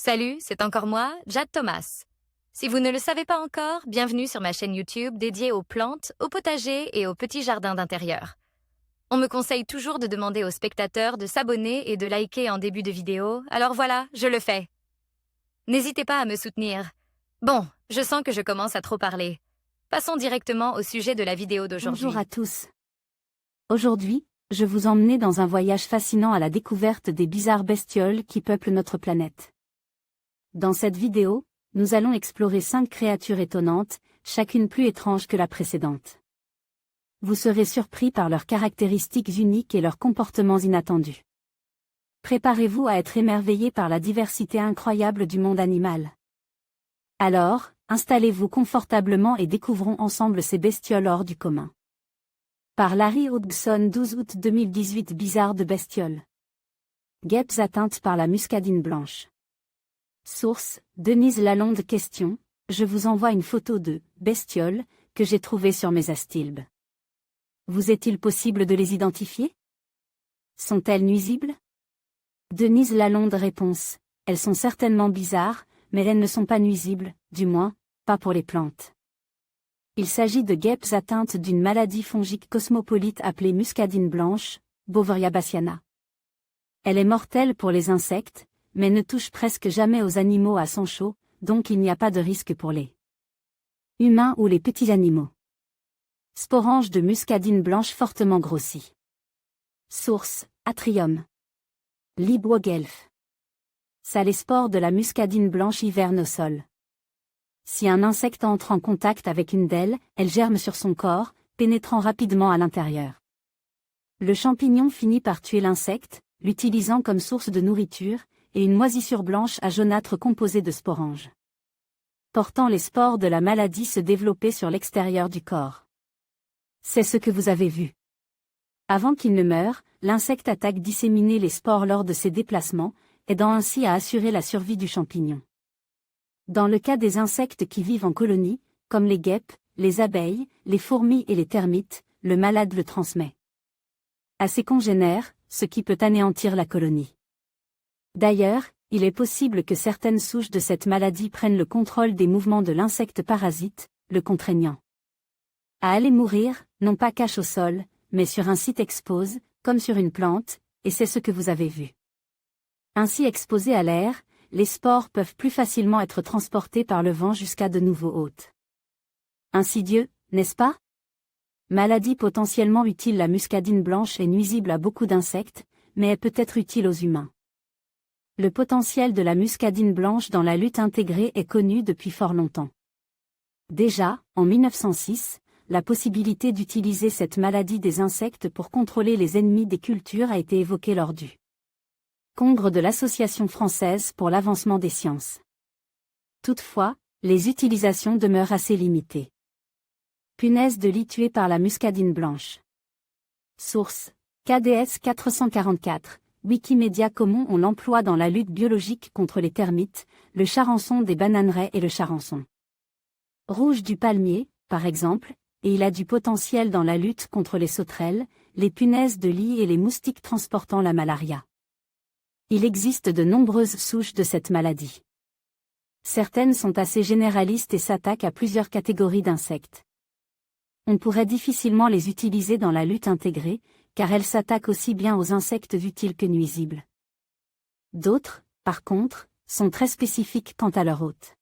Salut, c'est encore moi, Jade Thomas. Si vous ne le savez pas encore, bienvenue sur ma chaîne YouTube dédiée aux plantes, aux potagers et aux petits jardins d'intérieur. On me conseille toujours de demander aux spectateurs de s'abonner et de liker en début de vidéo, alors voilà, je le fais. N'hésitez pas à me soutenir. Bon, je sens que je commence à trop parler. Passons directement au sujet de la vidéo d'aujourd'hui. Bonjour à tous. Aujourd'hui, je vous emmène dans un voyage fascinant à la découverte des bizarres bestioles qui peuplent notre planète. Dans cette vidéo, nous allons explorer 5 créatures étonnantes, chacune plus étrange que la précédente. Vous serez surpris par leurs caractéristiques uniques et leurs comportements inattendus. Préparez-vous à être émerveillé par la diversité incroyable du monde animal. Alors, installez-vous confortablement et découvrons ensemble ces bestioles hors du commun. Par Larry Hodgson, 12 août 2018. Bizarre de bestioles. Guêpes atteintes par la muscadine blanche. Source, Denise Lalonde. Question, je vous envoie une photo de « bestioles » que j'ai trouvées sur mes astilbes. Vous est-il possible de les identifier? Sont-elles nuisibles? Denise Lalonde. Réponse, elles sont certainement bizarres, mais elles ne sont pas nuisibles, du moins, pas pour les plantes. Il s'agit de guêpes atteintes d'une maladie fongique cosmopolite appelée muscadine blanche, Beauveria bassiana. Elle est mortelle pour les insectes, mais ne touche presque jamais aux animaux à sang chaud, donc il n'y a pas de risque pour les humains ou les petits animaux. Sporange de muscadine blanche fortement grossie. Source, Atrium. Libwogelf. Ça, les spores de la muscadine blanche hivernent au sol. Si un insecte entre en contact avec une d'elles, elle germe sur son corps, pénétrant rapidement à l'intérieur. Le champignon finit par tuer l'insecte, l'utilisant comme source de nourriture, et une moisissure blanche à jaunâtre composée de sporanges. Portant les spores de la maladie se développer sur l'extérieur du corps. C'est ce que vous avez vu. Avant qu'il ne meure, l'insecte attaque disséminer les spores lors de ses déplacements, aidant ainsi à assurer la survie du champignon. Dans le cas des insectes qui vivent en colonie, comme les guêpes, les abeilles, les fourmis et les termites, le malade le transmet à ses congénères, ce qui peut anéantir la colonie. D'ailleurs, il est possible que certaines souches de cette maladie prennent le contrôle des mouvements de l'insecte parasite, le contraignant à aller mourir, non pas cache au sol, mais sur un site expose, comme sur une plante, et c'est ce que vous avez vu. Ainsi exposés à l'air, les spores peuvent plus facilement être transportés par le vent jusqu'à de nouveaux hôtes. Insidieux, n'est-ce pas? Maladie potentiellement utile. La muscadine blanche est nuisible à beaucoup d'insectes, mais elle peut être utile aux humains. Le potentiel de la muscadine blanche dans la lutte intégrée est connu depuis fort longtemps. Déjà, en 1906, la possibilité d'utiliser cette maladie des insectes pour contrôler les ennemis des cultures a été évoquée lors du congrès de l'Association française pour l'avancement des sciences. Toutefois, les utilisations demeurent assez limitées. Punaise de lit tuée par la muscadine blanche. Source, KDS 444, Wikimedia. Comment on l'emploie dans la lutte biologique contre les termites, le charançon des bananeraies et le charançon rouge du palmier, par exemple, et il a du potentiel dans la lutte contre les sauterelles, les punaises de lit et les moustiques transportant la malaria. Il existe de nombreuses souches de cette maladie. Certaines sont assez généralistes et s'attaquent à plusieurs catégories d'insectes. On pourrait difficilement les utiliser dans la lutte intégrée, car elles s'attaquent aussi bien aux insectes utiles que nuisibles. D'autres, par contre, sont très spécifiques quant à leur hôte.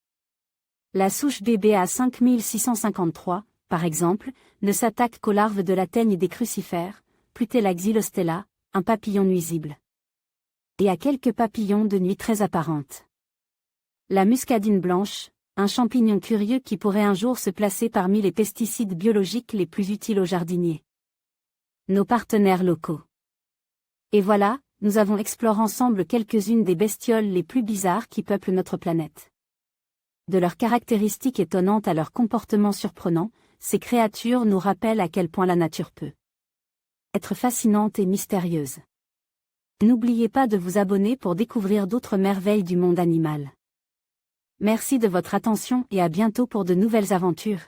La souche BBA 5653, par exemple, ne s'attaque qu'aux larves de la teigne des crucifères, Plutella xylostella, un papillon nuisible. Et à quelques papillons de nuit très apparentes. La muscadine blanche, un champignon curieux qui pourrait un jour se placer parmi les pesticides biologiques les plus utiles aux jardiniers. Nos partenaires locaux. Et voilà, nous avons exploré ensemble quelques-unes des bestioles les plus bizarres qui peuplent notre planète. De leurs caractéristiques étonnantes à leur comportement surprenant, ces créatures nous rappellent à quel point la nature peut être fascinante et mystérieuse. N'oubliez pas de vous abonner pour découvrir d'autres merveilles du monde animal. Merci de votre attention et à bientôt pour de nouvelles aventures.